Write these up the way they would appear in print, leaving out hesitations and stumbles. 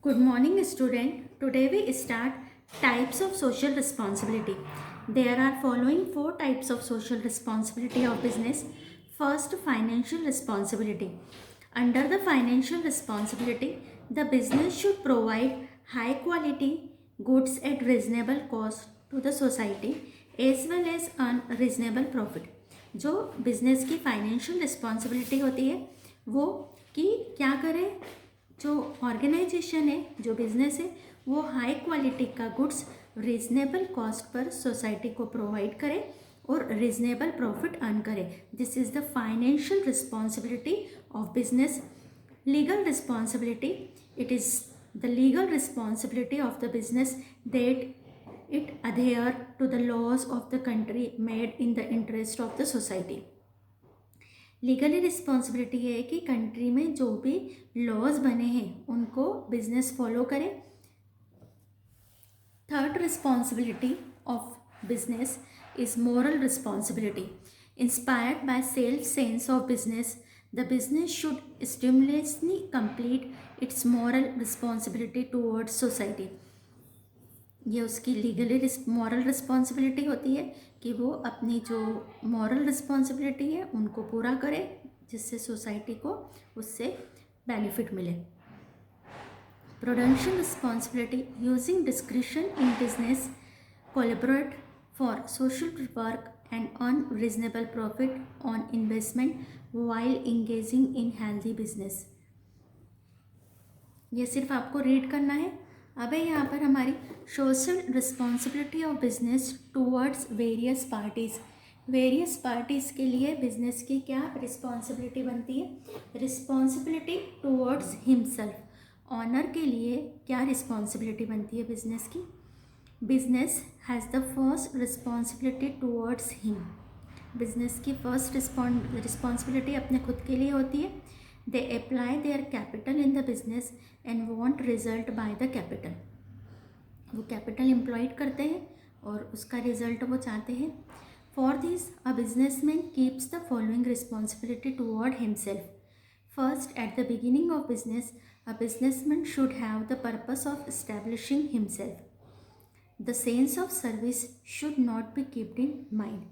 Good morning, student. Today we start types of social responsibility. There are following four types of social responsibility of business. First, financial responsibility. Under the financial responsibility, the business should provide high quality goods at reasonable cost to the society as well as earn reasonable profit. जो business की financial responsibility होती है वो कि क्या करे, जो organisation है, जो बिजनेस है, वो हाई क्वालिटी का goods reasonable cost per society को प्रोवाइड करे और रीजनेबल प्रॉफिट अर्न करे. This is the financial responsibility of business. Legal responsibility, it is the legal responsibility of the business that it adhere to the laws of the country made in the interest of the society. Legally responsibility है कि country में जो भी laws बने हैं उनको business follow करे. Third responsibility of business is moral responsibility. Inspired by self sense of business, the business should stimulusly complete its moral responsibility towards society. ये उसकी लीगली मॉरल रिस्पॉन्सिबिलिटी होती है कि वो अपनी जो मॉरल रिस्पॉन्सिबिलिटी है उनको पूरा करे जिससे सोसाइटी को उससे बेनिफिट मिले. Prudential responsibility, using discretion in business, collaborate for social work and earn reasonable profit on investment while engaging in healthy business. ये सिर्फ आपको रीड करना है. अब है यहाँ पर हमारी social responsibility of business towards various parties. Various parties के लिए बिजनेस की क्या रिस्पॉन्सिबिलिटी बनती है? Responsibility towards himself. ऑनर के लिए क्या रिस्पॉन्सिबिलिटी बनती है बिजनेस की? Business has the first responsibility towards him. Business की फर्स्ट रिस्पॉन्सिबिलिटी अपने खुद के लिए होती है. They apply their capital in the business and want result by the capital. वो कैपिटल एम्प्लॉयड करते हैं और उसका रिजल्ट वो चाहते हैं. For this a businessman keeps the following responsibility toward himself. First, at the beginning of business a businessman should have the purpose of establishing himself. The sense of service should not B keeped in mind.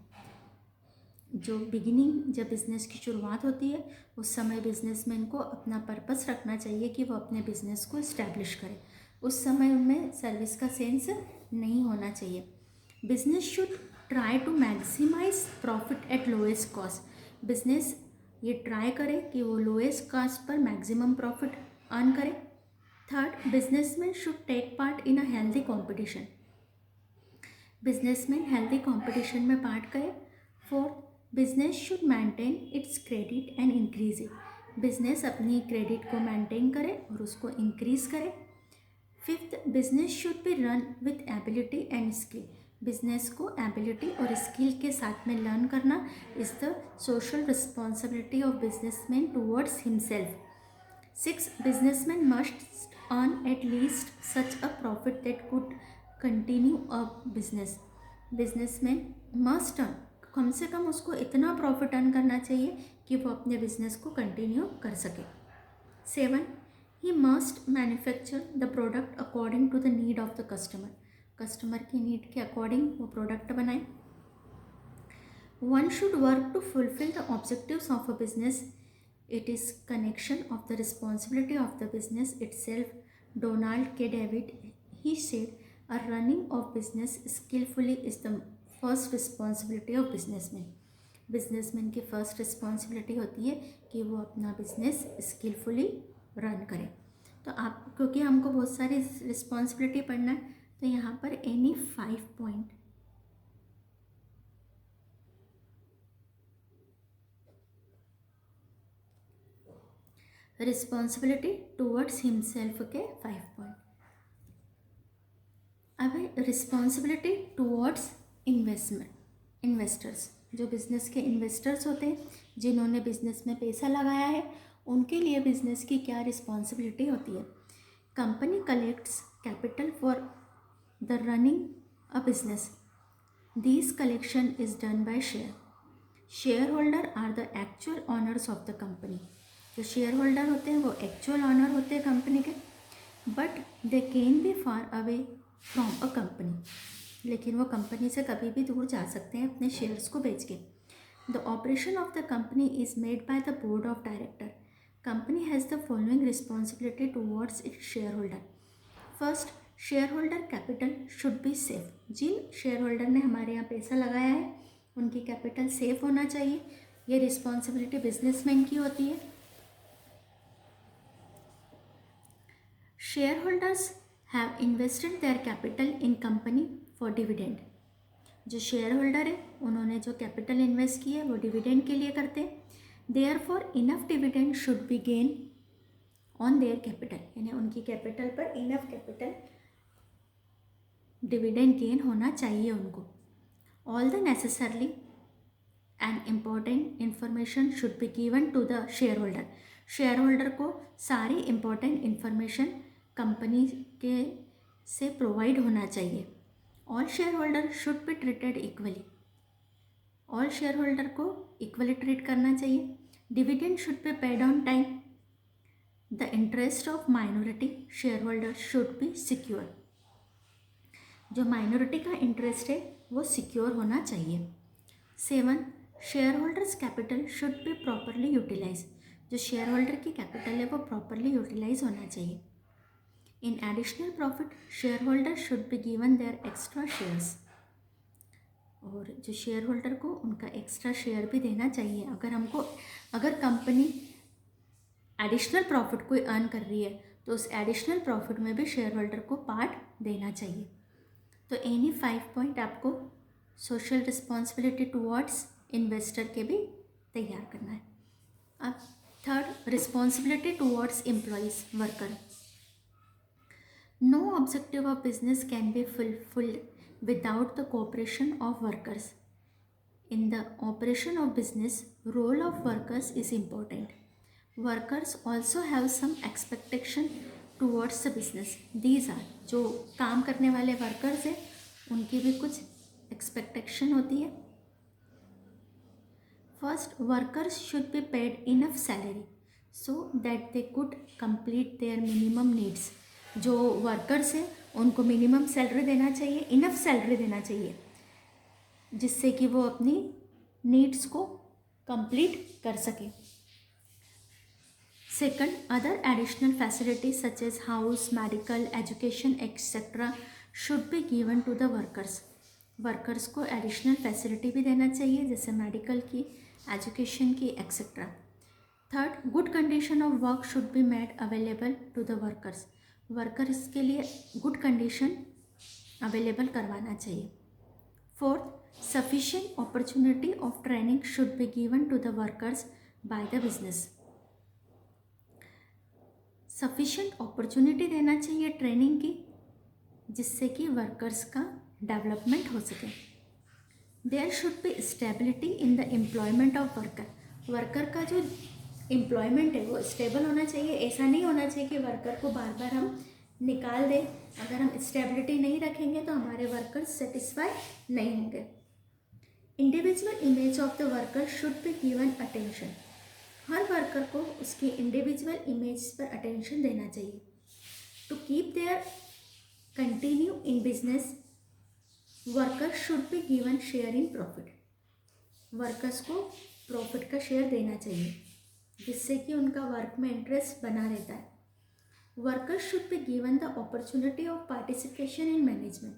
जो beginning, जब business की शुरुआत होती है उस समय businessman को अपना पर्पस रखना चाहिए कि वो अपने बिज़नेस को इस्टेब्लिश करे. उस समय उनमें सर्विस का सेंस नहीं होना चाहिए. Business should try to maximise profit at lowest cost. Business ये ट्राई करे कि वो लोएस्ट कॉस्ट पर मैक्सिमम प्रॉफिट अर्न करे. Third, businessman should take part in a healthy competition. Businessman healthy competition में पार्ट करे. Fourth, business should maintain its credit and increase it. Business अपनी credit को मेंटेन करे और उसको इंक्रीज करे. Fifth, business should be run with ability and skill. Business को ability और स्किल के साथ में लर्न करना is the social responsibility of businessman towards himself. Six, businessman must earn at least such a profit that could continue a business. Businessman must earn, कम से कम उसको इतना प्रॉफिट अर्न करना चाहिए कि वो अपने बिजनेस को कंटिन्यू कर सके. Seven, he must manufacture the product according to the need of the customer. Customer की नीड के अकॉर्डिंग वो प्रोडक्ट बनाए. One should work to fulfil the objectives of a business. It is connection of the responsibility of the business itself. Donald K David, he said, a running of business skilfully is the first responsibility of businessman. Businessman की first responsibility होती है कि वो अपना business skilfully run करे. तो आप, क्योंकि हमको बहुत सारी रिस्पॉन्सिबिलिटी पढ़ना है तो यहाँ पर any 5 point responsibility towards himself के 5 पॉइंट. अब रिस्पॉन्सिबिलिटी टूवर्ड्स इन्वेस्टर्स. जो बिज़नेस के इन्वेस्टर्स होते हैं, जिन्होंने बिज़नेस में पैसा लगाया है, उनके लिए बिज़नेस की क्या रिस्पॉन्सिबिलिटी होती है? Company collects capital for the running a business. This collection is done by share. Shareholder are the actual owners of the company. जो शेयर होल्डर होते हैं वो एक्चुअल ऑनर होते हैं कंपनी के. But they can be far away from a company, लेकिन वो company से कभी भी दूर जा सकते हैं अपने शेयर्स को बेच के। The operation of the company is made by the board of director. Company has the following responsibility towards its shareholder. First, shareholder capital should be safe. जिन शेयर होल्डर ने हमारे यहाँ पैसा लगाया है उनकी कैपिटल सेफ होना चाहिए। ये रिस्पॉन्सिबिलिटी बिजनेसमैन की होती है। Share holders have invested their capital in company for dividend. जो शेयर होल्डर है उन्होंने जो कैपिटल इन्वेस्ट की है वो डिविडेंड के लिए करते हैं। Therefore enough dividend should be gain on their capital, यानी उनकी कैपिटल पर इनफ कैपिटल डिविडेंड गेन होना चाहिए उनको। All the necessarily and important information should be given to the shareholder. Shareholder को सारी इम्पॉर्टेंट इंफॉर्मेशन कंपनी के से प्रोवाइड होना चाहिए। All shareholder should be treated equally. All shareholder को इक्वली ट्रीट करना चाहिए। Dividend should be paid on time. The interest of minority shareholder should be secure. जो minority का interest है वो सिक्योर होना चाहिए। 7, shareholders capital should be properly utilize. जो शेयर होल्डर की कैपिटल है वो प्रॉपरली यूटिलाइज होना चाहिए। In additional profit shareholder should be given there extra shares. और जो शेयर होल्डर को उनका एक्स्ट्रा शेयर भी देना चाहिए। अगर कंपनी एडिशनल प्रॉफिट कोई अर्न कर रही है तो उस एडिशनल प्रॉफिट में भी शेयर होल्डर को पार्ट देना चाहिए। तो एनी 5 पॉइंट आपको सोशल रिस्पॉन्सिबिलिटी टूवर्ड्स इन्वेस्टर के भी तैयार करना है। अब third, responsibility towards employees worker. No objective of business can be fulfilled without the cooperation of workers. In the operation of business, role of workers is important. Workers also have some expectation towards the business. These are, जो काम करने वाले workers हैं उनकी भी कुछ expectation होती है। First, workers should be paid enough salary so that they could complete their minimum needs. जो वर्कर्स हैं उनको मिनिमम सैलरी देना चाहिए, इनफ सैलरी देना चाहिए, जिससे कि वो अपनी नीड्स को कंप्लीट कर सके। Second, other additional facilities such as house, medical, education etcetera should be given to the workers. Workers को एडिशनल फैसिलिटी भी देना चाहिए, जैसे मेडिकल की, एजुकेशन की etcetera. Third, good condition of work should be made available to the workers. Workers के लिए good condition available करवाना चाहिए। Fourth, sufficient opportunity of training should be given to the workers by the business. Sufficient opportunity देना चाहिए training की, जिससे कि workers का डेवलपमेंट हो सके। There should be stability in the employment of worker. Worker का जो एम्प्लॉयमेंट है वो स्टेबल होना चाहिए। ऐसा नहीं होना चाहिए कि वर्कर को बार बार हम निकाल दें। अगर हम स्टेबिलिटी नहीं रखेंगे तो हमारे वर्कर्स सेटिस्फाई नहीं होंगे। Individual image of the worker should be given attention. हर वर्कर को उसकी इंडिविजुअल इमेज पर अटेंशन देना चाहिए। To keep their continue in business, worker should be given share in profit. Workers को प्रॉफिट का शेयर देना चाहिए, जिससे कि उनका वर्क में इंटरेस्ट बना रहता है। Workers should be given the opportunity of participation in management.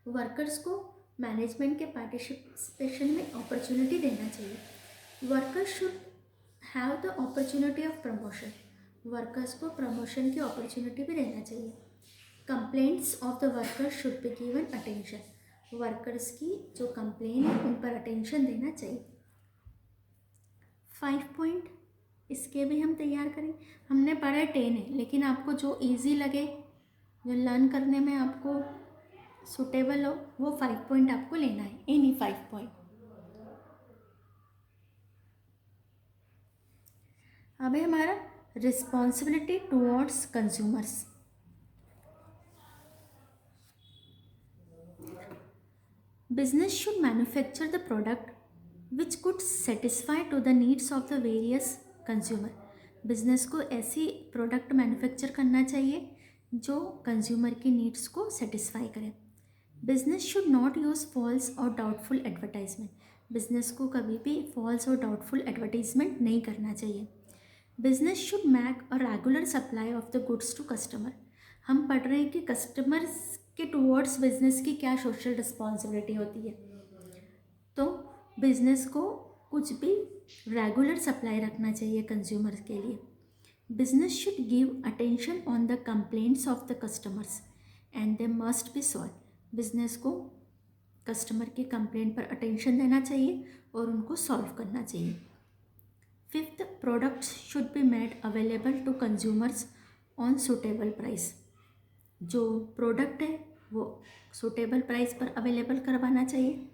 Workers को मैनेजमेंट के पार्टिसिपेशन में अपॉर्चुनिटी देना चाहिए। Workers should have the opportunity of promotion. Workers को प्रमोशन की अपॉर्चुनिटी भी देना चाहिए। Complaints of the workers should be given attention. Workers की जो कंप्लेन है उन पर अटेंशन देना चाहिए। 5 पॉइंट इसके भी हम तैयार करें। हमने पढ़ा 10 है, लेकिन आपको जो इजी लगे, जो लर्न करने में आपको सूटेबल हो, वो 5 पॉइंट आपको लेना है। Any 5 point. अब है हमारा responsibility towards consumers. Business should manufacture the product which could satisfy to the needs of the various consumer. Business को ऐसी प्रोडक्ट मैन्युफैक्चर करना चाहिए जो कंज्यूमर की नीड्स को सेटिस्फाई करे। Business should not use false और डाउटफुल एडवर्टाइजमेंट। बिजनेस को कभी भी फॉल्स और डाउटफुल एडवर्टाइजमेंट नहीं करना चाहिए। Business should make a regular supply of the goods to customer. हम पढ़ रहे हैं कि कस्टमर्स के टुवर्ड्स बिजनेस की क्या सोशल रिस्पॉन्सिबिलिटी होती है। तो बिजनेस को कुछ भी रेगुलर सप्लाई रखना चाहिए कंज्यूमर के लिए। Business should give attention on the complaints of the customers and they must be solve. Business को कस्टमर की कंप्लेंट पर अटेंशन देना चाहिए और उनको सॉल्व करना चाहिए। Fifth, products should be made available to consumers on suitable price. जो प्रोडक्ट है वो सूटेबल प्राइस पर अवेलेबल करवाना चाहिए।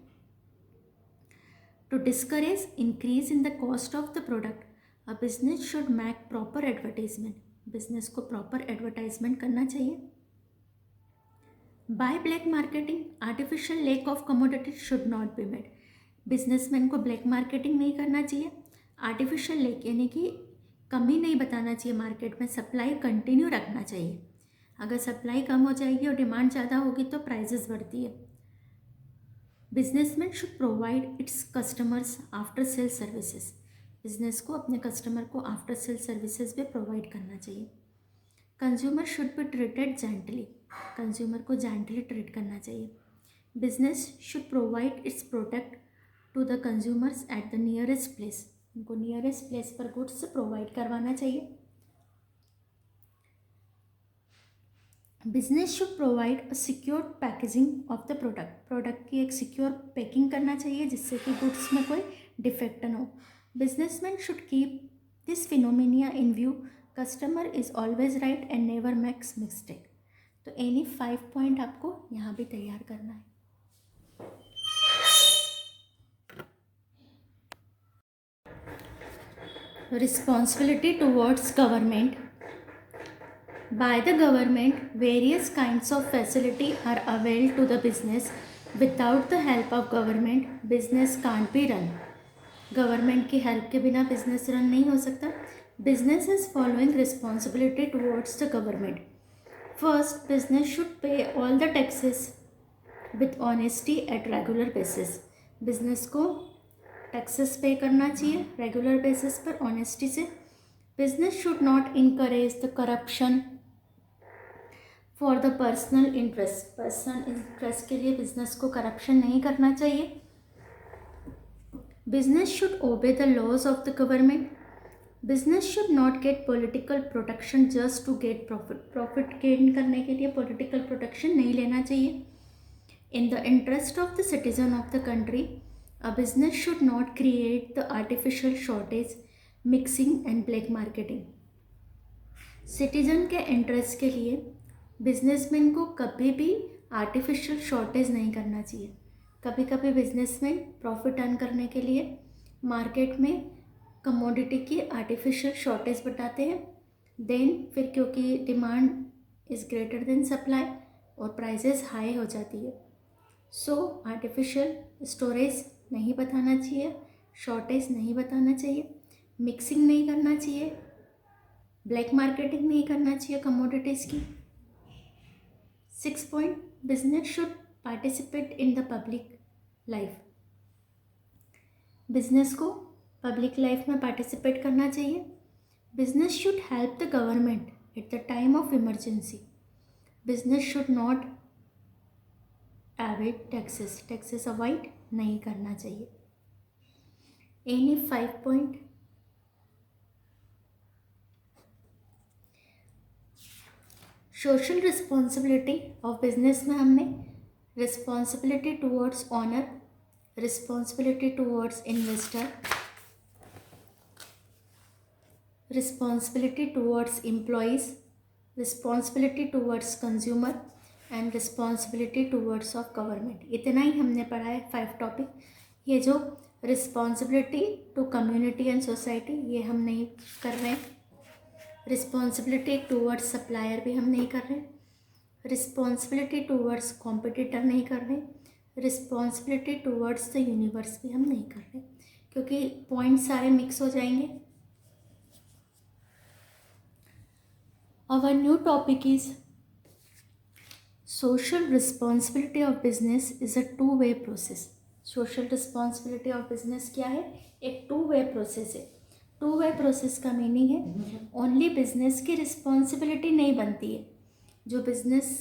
To discourage increase in the cost of the product, a business should make proper advertisement. Business को proper advertisement करना चाहिए। By black marketing, artificial lack of commodities should not be made. Businessman को black marketing नहीं करना चाहिए। Artificial lake यानी कि कमी नहीं बताना चाहिए मार्केट में, सप्लाई कंटिन्यू रखना चाहिए। अगर सप्लाई कम हो जाएगी और डिमांड ज़्यादा होगी तो प्राइसेस बढ़ती है। Businessman should provide its customers after sale services. Business को अपने कस्टमर को आफ्टर सेल सर्विसेज भी प्रोवाइड करना चाहिए। Consumer should be treated gently. Consumer को जेंटली ट्रीट करना चाहिए। Business should provide its product to the consumers at the nearest place. उनको नियरेस्ट प्लेस पर गुड्स प्रोवाइड करवाना चाहिए। Business should provide a secure packaging of the product. Product की एक secure packing करना चाहिए जिससे कि गुड्स में कोई डिफेक्ट न हो। Businessman should keep this phenomena in view. Customer is always right and never makes mistake. तो एनी 5 पॉइंट आपको यहाँ भी तैयार करना है। Responsibility towards government. By the government, various kinds of facility are availed to the business. Without the help of government, business can't be run. Government की help के बिना बिजनेस रन नहीं हो सकता। Business is following responsibility towards the government. First, business should pay all the taxes with honesty at regular basis. Business को taxes pay करना चाहिए regular basis पर ऑनेस्टी से। Business should not encourage the corruption for the personal interest. Personal interest के लिए business को corruption नहीं करना चाहिए। Business should obey the laws of the government. Business should not get political protection just to get profit. Profit gain करने के लिए political protection नहीं लेना चाहिए। In the interest of the citizen of the country, a business should not create the artificial shortage, mixing and black marketing. Citizen के interest के लिए businessman को कभी भी आर्टिफिशियल शॉर्टेज नहीं करना चाहिए। कभी कभी बिजनेसमैन प्रॉफिट अर्न करने के लिए मार्केट में कमोडिटी की आर्टिफिशियल शॉर्टेज बताते हैं। देन फिर क्योंकि demand is greater than supply और प्राइसेस हाई हो जाती है, सो आर्टिफिशियल स्टोरेज नहीं बताना चाहिए, शॉर्टेज नहीं बताना चाहिए, मिक्सिंग नहीं करना चाहिए, ब्लैक मार्केटिंग नहीं करना चाहिए कमोडिटीज़ की। 6 point, business should participate in the public life. Business को पब्लिक लाइफ में पार्टिसिपेट करना चाहिए। Business should help the government at the time of emergency. Business should not avoid taxes. Taxes avoid नहीं करना चाहिए। Any 5 point. Social responsibility of business में हमने responsibility towards owner, responsibility towards investor, responsibility towards employees, responsibility towards consumer and responsibility towards of government. इतना ही हमने पढ़ा है 5 टॉपिक। ये जो responsibility to community and society ये हम नहीं कर रहे हैं। रिस्पॉन्सिबिलिटी टूवर्ड्स सप्लायर भी हम नहीं कर रहे। रिस्पॉन्सिबिलिटी टूवर्ड्स कॉम्पिटिटर नहीं कर रहे। रिस्पॉन्सिबिलिटी टूवर्ड्स द यूनिवर्स भी हम नहीं कर रहे, क्योंकि पॉइंट सारे मिक्स हो जाएंगे। Our new topic is social responsibility of business is a two-way process. Social responsibility of business क्या है? एक two-way process है. Two-way process का मीनिंग है ओनली बिजनेस की रिस्पॉन्सिबिलिटी नहीं बनती है. जो बिजनेस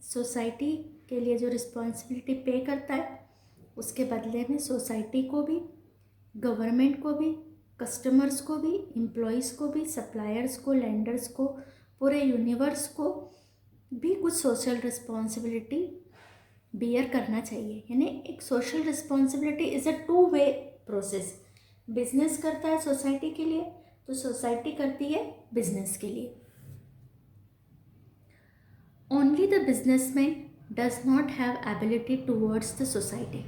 सोसाइटी के लिए जो रिस्पॉन्सिबिलिटी पे करता है उसके बदले में सोसाइटी को भी, गवर्नमेंट को भी, कस्टमर्स को भी, एम्प्लॉयज़ को भी, सप्लायर्स को, लेंडर्स को, पूरे यूनिवर्स को भी कुछ सोशल रिस्पॉन्सिबिलिटी बियर करना चाहिए. यानी एक social responsibility is a two way process. Business करता है सोसाइटी के लिए तो सोसाइटी करती है बिजनेस के लिए. Only the businessman does not have ability towards the society,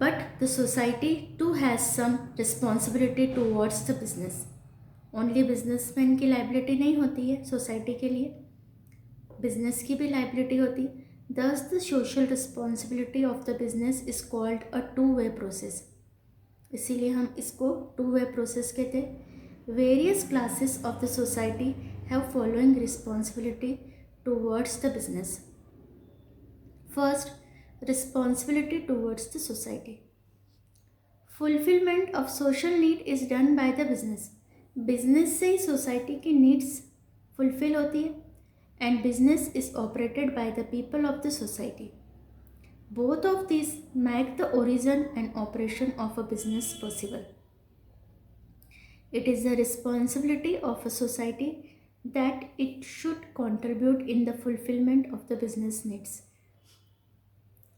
but the society too has some responsibility towards the business. Only businessman की लाइबिलिटी नहीं होती है सोसाइटी के लिए, बिजनेस की भी लाइबिलिटी होती है. Thus the social responsibility of the business is called a two-way process. इसीलिए हम इसको two-way process कहते हैं. Various classes of the society have following responsibility towards the business. First, responsibility towards the society. Fulfillment of social need is done by the business. Business से ही society की needs fulfil होती है and business is operated by the people of the society. Both of this make the origin and operation of a business possible. It is the responsibility of a society that it should contribute in the fulfillment of the business needs.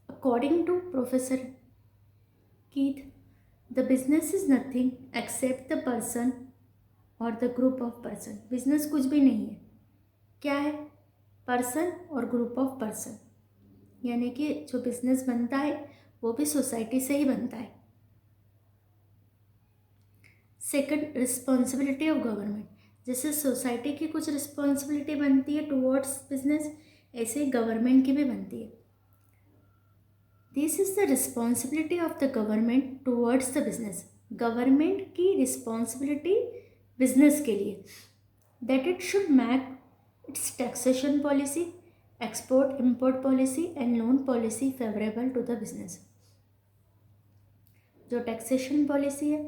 According to Professor Keith, the business is nothing except the person और the group of person. Business कुछ भी नहीं है. क्या है? Person और group of person. यानी कि जो बिजनेस बनता है वो भी सोसाइटी से ही बनता है. Second, responsibility of government. जैसे सोसाइटी की कुछ रिस्पॉन्सिबिलिटी बनती है टुवर्ड्स बिजनेस, ऐसे ही गवर्नमेंट की भी बनती है. This is the responsibility of the government towards the business. Government की रिस्पॉन्सिबिलिटी बिजनेस के लिए that it should make its taxation policy, export import policy and loan policy favourable to the business. जो taxation policy है,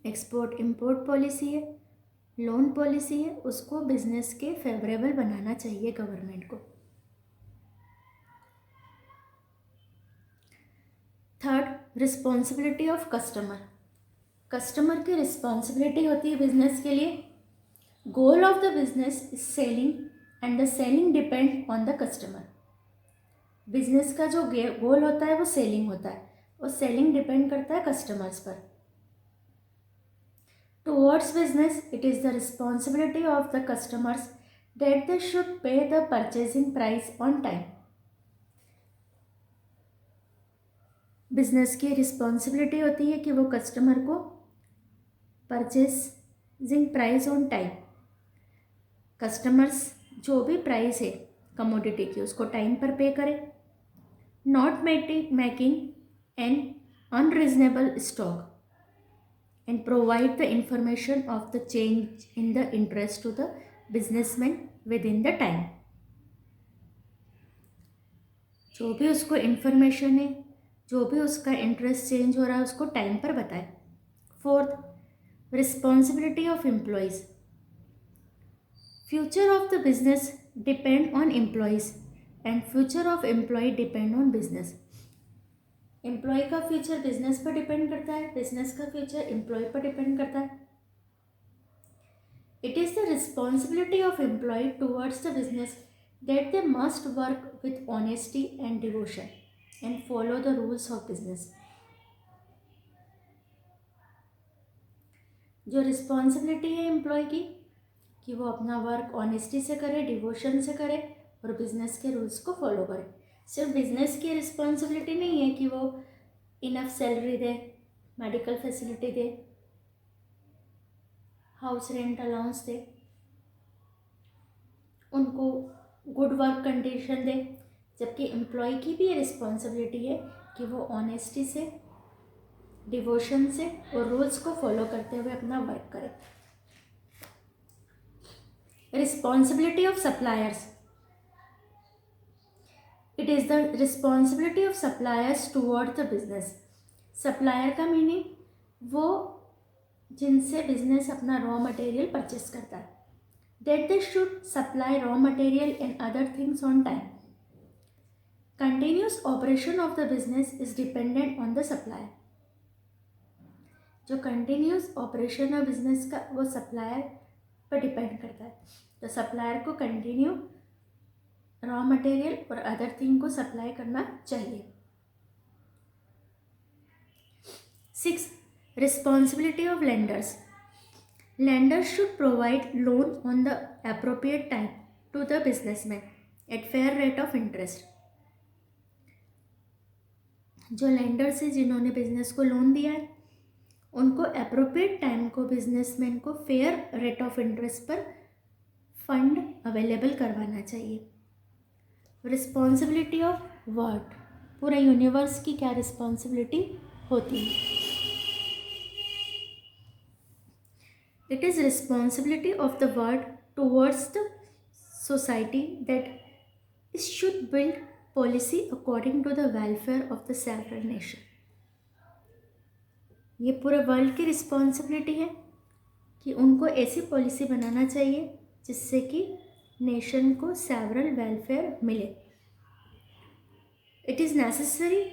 export import policy है, loan policy है, उसको business के favourable बनाना चाहिए गवर्नमेंट को. Third, responsibility of customer. Customer की रिस्पॉन्सिबिलिटी होती है बिजनेस के लिए. Goal of the business is selling and the selling depend on the customer. Business का जो गोल होता है वो सेलिंग होता है और सेलिंग डिपेंड करता है कस्टमर्स पर. Towards business it is the responsibility of the customers that they should pay the purchasing price on time. Business की रिस्पॉन्सिबिलिटी होती है कि वो कस्टमर को purchasing price on time, customers जो भी प्राइस है कमोडिटी की उसको टाइम पर पे करें. Not making an unreasonable stock and provide the information of the change in the interest to the businessman within the time. जो भी उसको इंफॉर्मेशन है, जो भी उसका इंटरेस्ट चेंज हो रहा है उसको टाइम पर बताए. Fourth, responsibility of employees. Future of the business depend on employees and future of employee depend on business. Employee का फ्यूचर बिजनेस पर डिपेंड करता है, बिजनेस का फ्यूचर एम्प्लॉय पर डिपेंड करता है. It is the responsibility of employee towards the business that they must work with honesty and devotion and follow the rules of business. जो responsibility है employee की कि वो अपना वर्क ऑनेस्टी से करे, डिवोशन से करे और बिजनेस के रूल्स को फॉलो करे. सिर्फ बिजनेस की रिस्पॉन्सिबिलिटी नहीं है कि वो इनफ सैलरी दे, मेडिकल फैसिलिटी दे, हाउस रेंट अलाउंस दे, उनको गुड वर्क कंडीशन दे. जबकि एम्प्लॉय की भी ये रिस्पॉन्सिबिलिटी है कि वो ऑनेस्टी से, डिवोशन से और रूल्स को फॉलो करते हुए अपना वर्क करे. Responsibility of suppliers, it is the responsibility of suppliers toward the business. Supplier का मीनिंग वो जिनसे बिजनेस अपना रॉ मटेरियल परचेस करता है, that they should supply raw material and other things on time. Continuous operation of the business is dependent on the supplier. जो continuous operation है business का वो सप्लायर पर डिपेंड करता है, तो सप्लायर को कंटिन्यू रॉ मटेरियल और अदर थिंग को सप्लाई करना चाहिए। 6. Responsibility of lenders, lenders should provide loan on the appropriate time to the businessman at fair rate of interest. जो लेंडर्स है जिन्होंने बिजनेस को लोन दिया है उनको अप्रोप्रिएट टाइम को बिजनेसमैन को फेयर रेट ऑफ इंटरेस्ट पर फंड अवेलेबल करवाना चाहिए। रिस्पॉन्सिबिलिटी ऑफ वर्ड, पूरे यूनिवर्स की क्या रिस्पॉन्सिबिलिटी होती है? It is responsibility of the world towards the society that it should build policy according to the welfare of the several nation. ये पूरे वर्ल्ड की रिस्पॉन्सिबिलिटी है कि उनको ऐसी पॉलिसी बनाना चाहिए जिससे कि नेशन को सेवरल वेलफेयर मिले। It is necessary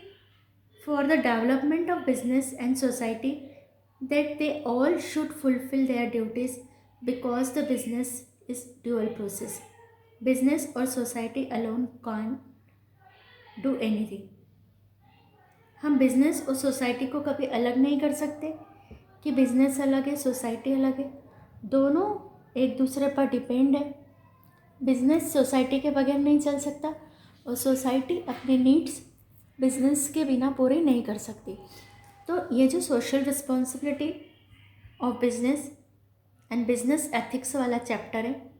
for the development of business and society that they all should fulfill their duties because the business is dual process. Business और society alone can't do anything. हम business और society को कभी अलग नहीं कर सकते कि बिजनेस अलग है सोसाइटी अलग है, दोनों एक दूसरे पर डिपेंड है। बिजनेस सोसाइटी के बगैर नहीं चल सकता और सोसाइटी अपने नीड्स बिजनेस के बिना पूरे नहीं कर सकती। तो ये जो social responsibility of business and business ethics वाला चैप्टर है,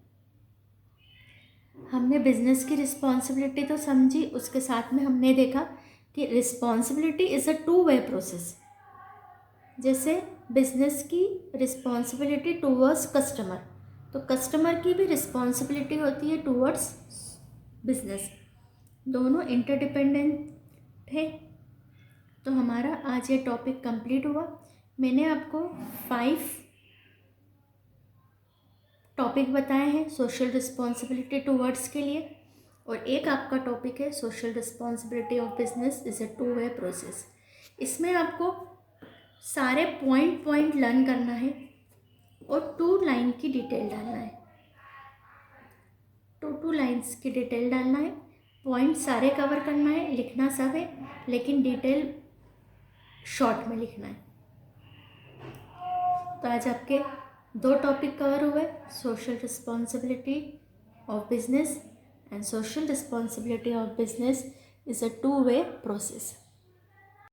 हमने बिजनेस की रिस्पॉन्सिबिलिटी तो समझी, उसके साथ में हमने देखा कि responsibility is a two way process. जैसे बिजनेस की रिस्पॉन्सिबिलिटी टूवर्ड्स कस्टमर, तो कस्टमर की भी रिस्पॉन्सिबिलिटी होती है टूवर्ड्स बिजनेस, दोनों इंटरडिपेंडेंट है। तो हमारा आज ये टॉपिक कंप्लीट हुआ। मैंने आपको 5 टॉपिक बताए हैं सोशल रिस्पॉन्सिबिलिटी टूवर्ड्स के लिए, और एक आपका टॉपिक है social responsibility of business is a two way process. इसमें आपको सारे पॉइंट लर्न करना है और 2 लाइन की डिटेल डालना है, 2 लाइन्स की डिटेल डालना है। पॉइंट सारे कवर करना है, लिखना सब है, लेकिन डिटेल शॉर्ट में लिखना है। तो आज आपके 2 टॉपिक कवर हुए, social responsibility of business and social responsibility of business is a two way process.